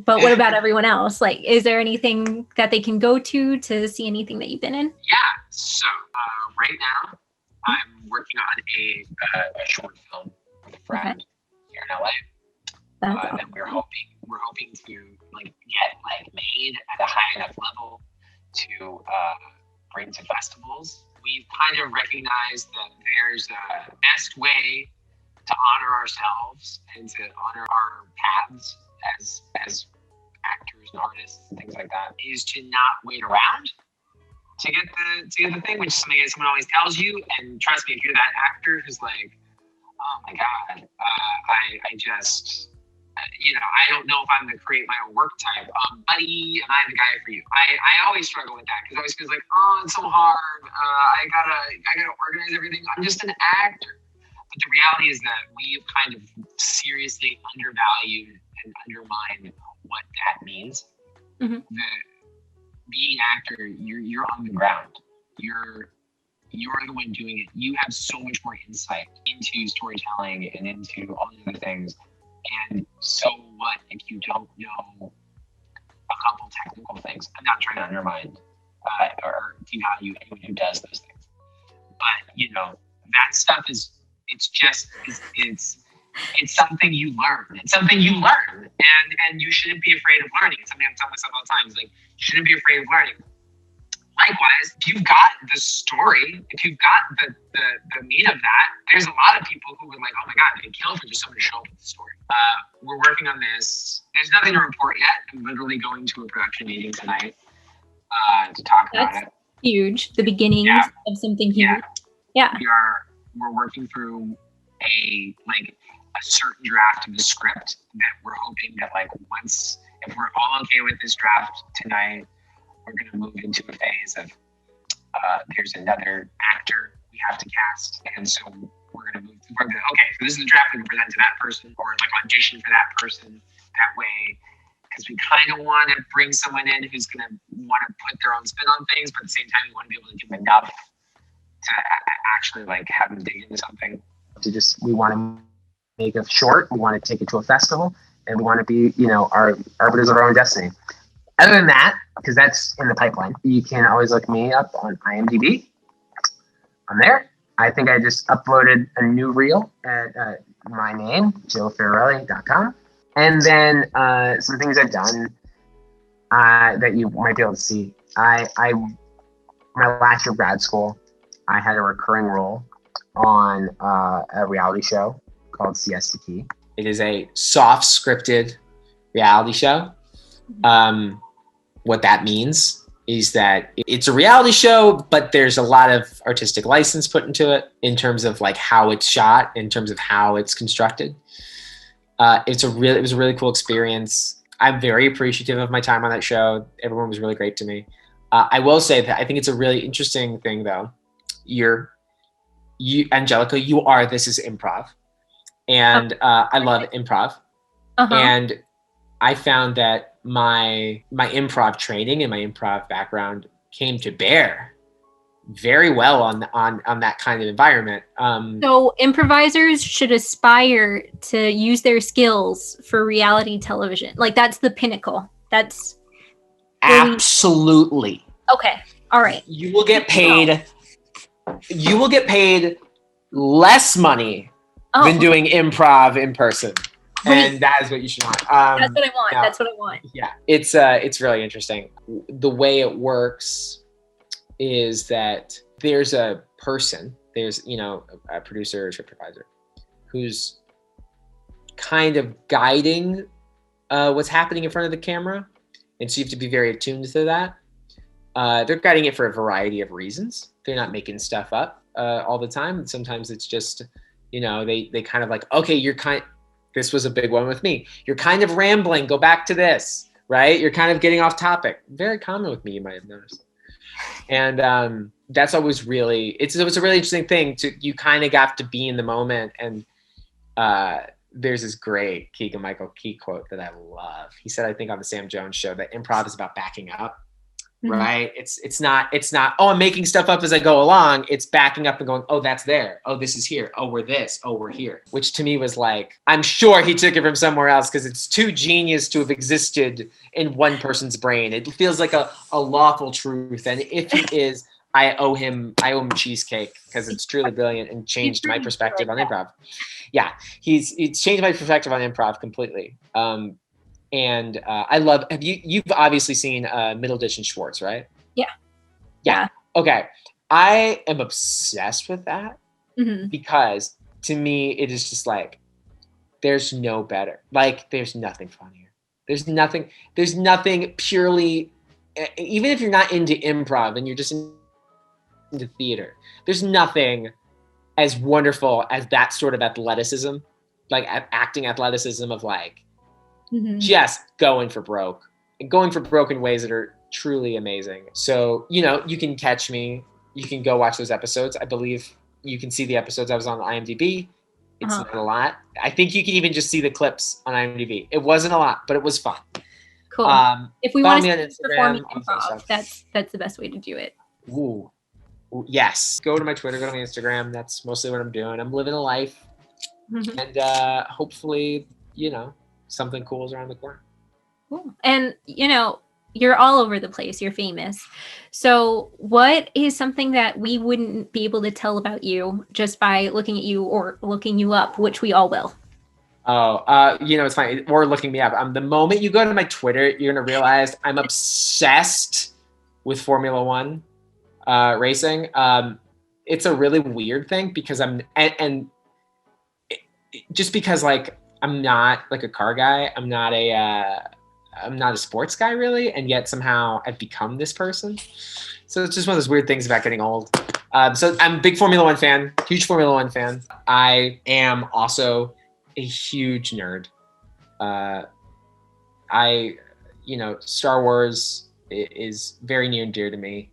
Speaker 1: but what about everyone else? Like, is there anything that they can go to see anything that you've been in?
Speaker 2: Yeah. So right now, I'm working on a short film with a friend here in LA. That we're hoping to get made at a high enough level to bring to festivals. We've kind of recognized that there's a best way to honor ourselves and to honor our paths as actors and artists and things like that is to not wait around to get the thing, which is something that someone always tells you. And trust me, if you're that actor who's like, oh my God, I just, I don't know if I'm going to create my own work type. Buddy, am I the guy for you? I always struggle with that because it always feels like, oh, it's so hard. I gotta organize everything. I'm just an actor. But the reality is that we've kind of seriously undervalued and undermined what that means. Being an actor, you're on the ground. You're the one doing it. You have so much more insight into storytelling and into all the other things. And so what if you don't know a couple technical things? I'm not trying to undermine or devalue anyone who does those things. But, that stuff it's something you learn. It's something you learn. And you shouldn't be afraid of learning. It's something I'm telling myself all the time. It's like, you shouldn't be afraid of learning. Likewise, if you've got the story, if you've got the meat of that, there's a lot of people who would like, oh my God, they'd kill for just someone to show up with the story. We're working on this. There's nothing to report yet. I'm literally going to a production meeting tonight to talk about it.
Speaker 1: Huge. The beginnings of something huge. Yeah.
Speaker 2: We're working through a certain draft of the script that we're hoping that once, if we're all okay with this draft tonight, we're going to move into a phase of there's another actor we have to cast, and so we're going to move. Okay, so this is the draft we can present to that person, or audition for that person that way, because we kind of want to bring someone in who's going to want to put their own spin on things, but at the same time, we want to be able to give them enough to actually like have them dig into something. We want to make a short, we want to take it to a festival, and we want to be, our arbiters of our own destiny. Other than that, because that's in the pipeline, you can always look me up on IMDb. I'm there. I think I just uploaded a new reel at my name, joeferrarelli.com. And then some things I've done that you might be able to see. My last year of grad school, I had a recurring role on a reality show called Siesta Key. It is a soft scripted reality show. What that means is that it's a reality show, but there's a lot of artistic license put into it in terms of like how it's shot, in terms of how it's constructed. It was a really cool experience. I'm very appreciative of my time on that show. Everyone was really great to me. I will say that I think it's a really interesting thing though. You, Angelica, this is improv. And I love improv. Uh-huh. And I found that my improv training and my improv background came to bear very well on that kind of environment.
Speaker 1: So improvisers should aspire to use their skills for reality television. Like that's the pinnacle. That's
Speaker 2: absolutely
Speaker 1: okay. All right.
Speaker 2: You will get paid less money than doing improv in person. And that is what you should want.
Speaker 1: That's what I want. That's what I want.
Speaker 2: Yeah, it's really interesting. The way it works is that there's a person, there's a producer or script advisor who's kind of guiding what's happening in front of the camera, and so you have to be very attuned to that. They're guiding it for a variety of reasons. They're not making stuff up all the time. Sometimes it's just they kind of like, okay, this was a big one with me. You're kind of rambling. Go back to this, right? You're kind of getting off topic. Very common with me, you might have noticed. And that's always it was a really interesting thing. You kind of got to be in the moment. And there's this great Keegan-Michael Key quote that I love. He said, I think on the Sam Jones show, that improv is about backing up. Right? It's not, I'm making stuff up as I go along. It's backing up and going, oh, that's there. Oh, this is here. Oh, we're this. Oh, we're here. Which to me was like, I'm sure he took it from somewhere else because it's too genius to have existed in one person's brain. It feels like a lawful truth. And if he is, I owe him cheesecake because it's truly brilliant and changed my perspective on improv. Yeah, it's changed my perspective on improv completely. And I love, you've obviously seen Middleditch and Schwartz, right? Yeah. Okay. I am obsessed with that because to me, it is just like, there's no better. Like, there's nothing funnier. There's nothing purely, even if you're not into improv and you're just into theater, there's nothing as wonderful as that sort of athleticism, like acting athleticism of like, just going for broke in ways that are truly amazing. So, you can catch me, you can go watch those episodes. I believe you can see the episodes. I was on IMDb. It's not a lot. I think you can even just see the clips on IMDb. It wasn't a lot, but it was fun.
Speaker 1: Cool. If we want to perform improv, that's the best way to do it.
Speaker 2: Ooh, yes. Go to my Twitter, go to my Instagram. That's mostly what I'm doing. I'm living a life. And hopefully, something cool is around the corner.
Speaker 1: Cool. And you're all over the place. You're famous. So what is something that we wouldn't be able to tell about you just by looking at you or looking you up, which we all will?
Speaker 2: It's fine. Or looking me up. The moment you go to my Twitter, you're going to realize I'm obsessed with Formula One racing. It's a really weird thing because just because like, I'm not like a car guy. I'm not a sports guy really. And yet somehow I've become this person. So it's just one of those weird things about getting old. So I'm a big Formula One fan, huge Formula One fan. I am also a huge nerd. Star Wars is very near and dear to me.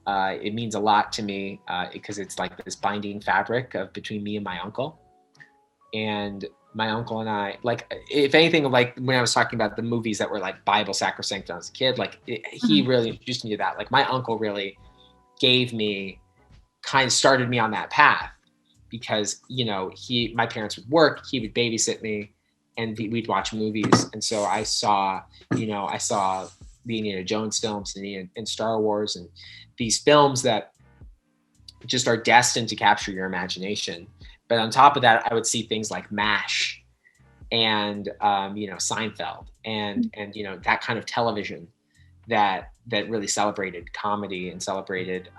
Speaker 2: It means a lot to me because it's like this binding fabric between me and my uncle.
Speaker 3: And my uncle and I, like, if anything, like when I was talking about the movies that were like Bible sacrosanct when I was a kid, like he really introduced me to that. Like my uncle really gave me, kind of started me on that path, because, you know, my parents would work, he would babysit me, and we'd watch movies. And so I saw the Indiana Jones films and Star Wars, and these films that just are destined to capture your imagination. But on top of that, I would see things like MASH and, Seinfeld and, that kind of television that really celebrated comedy and celebrated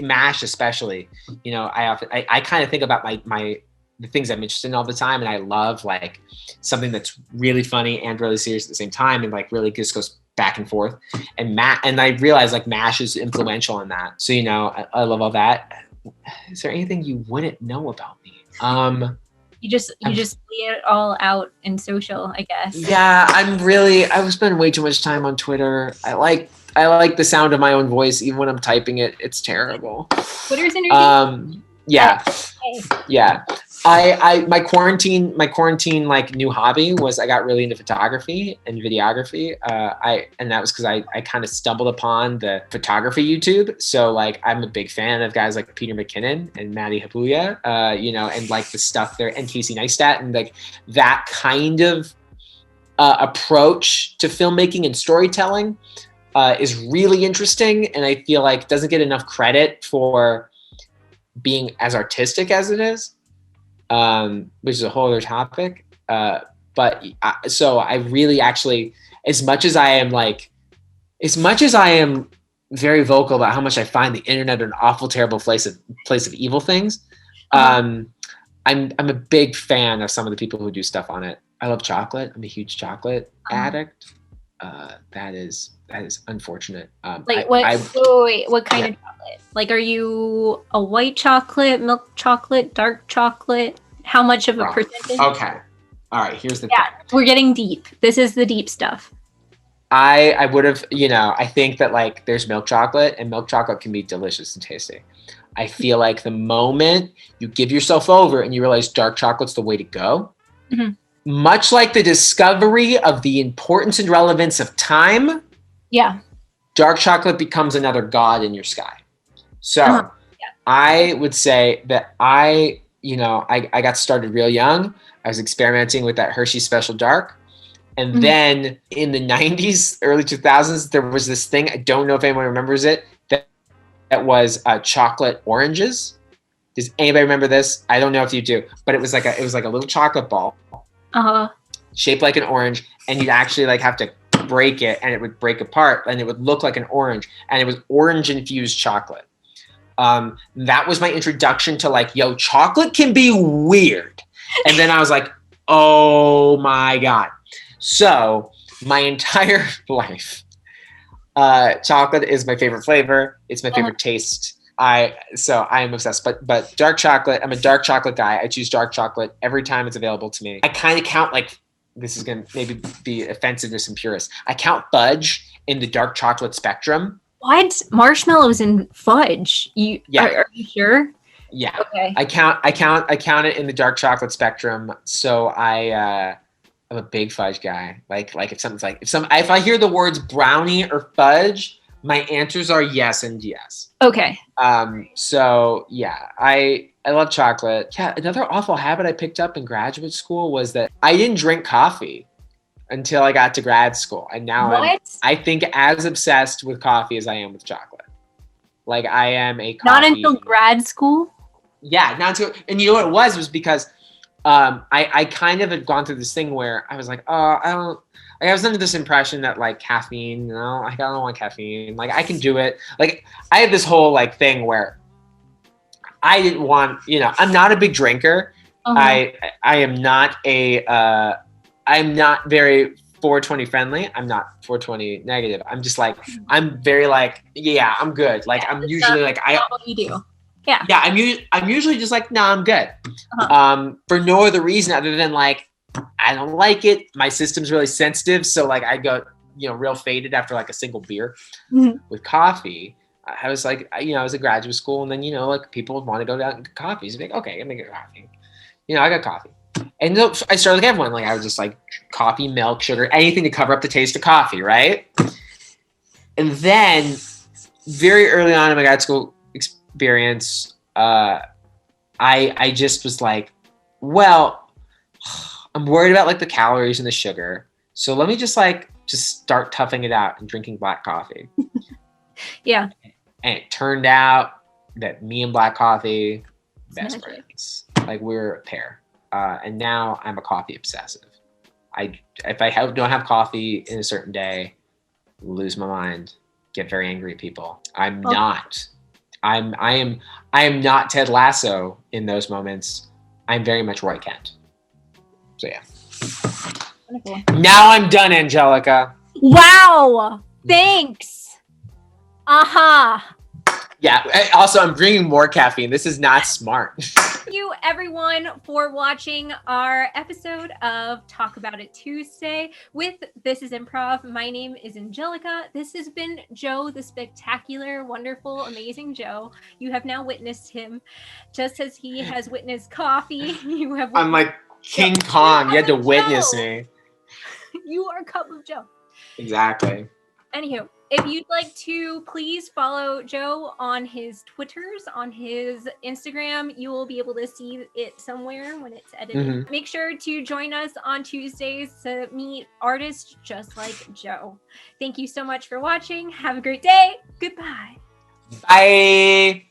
Speaker 3: MASH especially. I kind of think about the things I'm interested in all the time, and I love like something that's really funny and really serious at the same time, and like really just goes back and forth. And I realize like MASH is influential in that. So I love all that. Is there anything you wouldn't know about me?
Speaker 1: You just lay it all out in social, I guess.
Speaker 3: Yeah, I spend way too much time on Twitter. I like the sound of my own voice, even when I'm typing it. It's terrible.
Speaker 1: Twitter's entertaining.
Speaker 3: Yeah. Yeah. My quarantine like new hobby was I got really into photography and videography. And that was because I kind of stumbled upon the photography YouTube. So like I'm a big fan of guys like Peter McKinnon and Maddie Habuya, and like the stuff there, and Casey Neistat, and like that kind of approach to filmmaking and storytelling is really interesting, and I feel like doesn't get enough credit for being as artistic as it is, which is a whole other topic. So I really actually, as much as I am very vocal about how much I find the internet an awful, terrible place of evil things, I'm a big fan of some of the people who do stuff on it. I love chocolate. I'm a huge chocolate addict. That is unfortunate.
Speaker 1: What kind of chocolate? Like, are you a white chocolate, milk chocolate, dark chocolate? How much of a percentage?
Speaker 3: Okay. All right. Here's the thing.
Speaker 1: We're getting deep. This is the deep stuff.
Speaker 3: I would have, I think that like there's milk chocolate, and milk chocolate can be delicious and tasty. I feel like the moment you give yourself over and you realize dark chocolate's the way to go, much like the discovery of the importance and relevance of time, dark chocolate becomes another god in your sky. So I would say that I got started real young. I was experimenting with that Hershey Special Dark. And then in the 90s, early 2000s, there was this thing, I don't know if anyone remembers it, that was chocolate oranges. Does anybody remember this? I don't know if you do, but it was like a little chocolate ball shaped like an orange, and you'd actually like have to break it, and it would break apart, and it would look like an orange, and it was orange infused chocolate. That was my introduction to like, chocolate can be weird. And then I was like, oh my God. So my entire life, chocolate is my favorite flavor. It's my favorite taste. I am obsessed, but dark chocolate, I'm a dark chocolate guy. I choose dark chocolate every time it's available to me. I kind of count, like, this is going to maybe be offensive to some purists, I count fudge in the dark chocolate spectrum.
Speaker 1: What? Marshmallows and fudge? Are you sure?
Speaker 3: Yeah.
Speaker 1: Okay.
Speaker 3: I count it in the dark chocolate spectrum. So I'm a big fudge guy. Like if I hear the words brownie or fudge, my answers are yes and yes.
Speaker 1: Okay.
Speaker 3: So yeah, I love chocolate. Yeah. Another awful habit I picked up in graduate school was that I didn't drink coffee until I got to grad school. And now I think as obsessed with coffee as I am with chocolate. Like I am a coffee.
Speaker 1: Not until grad school?
Speaker 3: Yeah, not until, and you know what it was because I kind of had gone through this thing where I was like, I was under this impression that like caffeine, I don't want caffeine. Like I can do it. Like I had this whole like thing where I didn't want, I'm not a big drinker. I am not I'm not very 420 friendly. I'm not 420 negative. I'm just like, I'm very like, yeah, I'm good. Like I'm usually like,
Speaker 1: what you do. Yeah.
Speaker 3: Yeah. I'm usually just like, no, I'm good. For no other reason other than like, I don't like it. My system's really sensitive. So like I go, real faded after like a single beer. With coffee. I was like, I was at graduate school and then, like people would want to go down and get coffee. So like, okay, I'm gonna get coffee. I got coffee. And so I started like everyone. Like I was just like coffee, milk, sugar, anything to cover up the taste of coffee, right? And then very early on in my grad school experience, I just was like, well, I'm worried about like the calories and the sugar. So let me just start toughing it out and drinking black coffee.
Speaker 1: Yeah.
Speaker 3: And it turned out that me and black coffee, best friends. Like we're a pair. And now I'm a coffee obsessive. If I don't have coffee in a certain day, lose my mind, get very angry at people. I am not Ted Lasso in those moments. I'm very much Roy Kent. So yeah. Wonderful. Now I'm done, Angelica.
Speaker 1: Wow. Thanks.
Speaker 3: Yeah. Also, I'm drinking more caffeine. This is not smart.
Speaker 1: Thank you, everyone, for watching our episode of Talk About It Tuesday with This is Improv. My name is Angelica. This has been Joe, the spectacular, wonderful, amazing Joe. You have now witnessed him, just as he has witnessed coffee. You have.
Speaker 3: I'm like King Kong. You had to witness me.
Speaker 1: You are a cup of Joe.
Speaker 3: Exactly.
Speaker 1: Anywho, if you'd like to, please follow Joe on his Twitters, on his Instagram. You will be able to see it somewhere when it's edited. Mm-hmm. Make sure to join us on Tuesdays to meet artists just like Joe. Thank you so much for watching. Have a great day. Goodbye.
Speaker 3: Bye.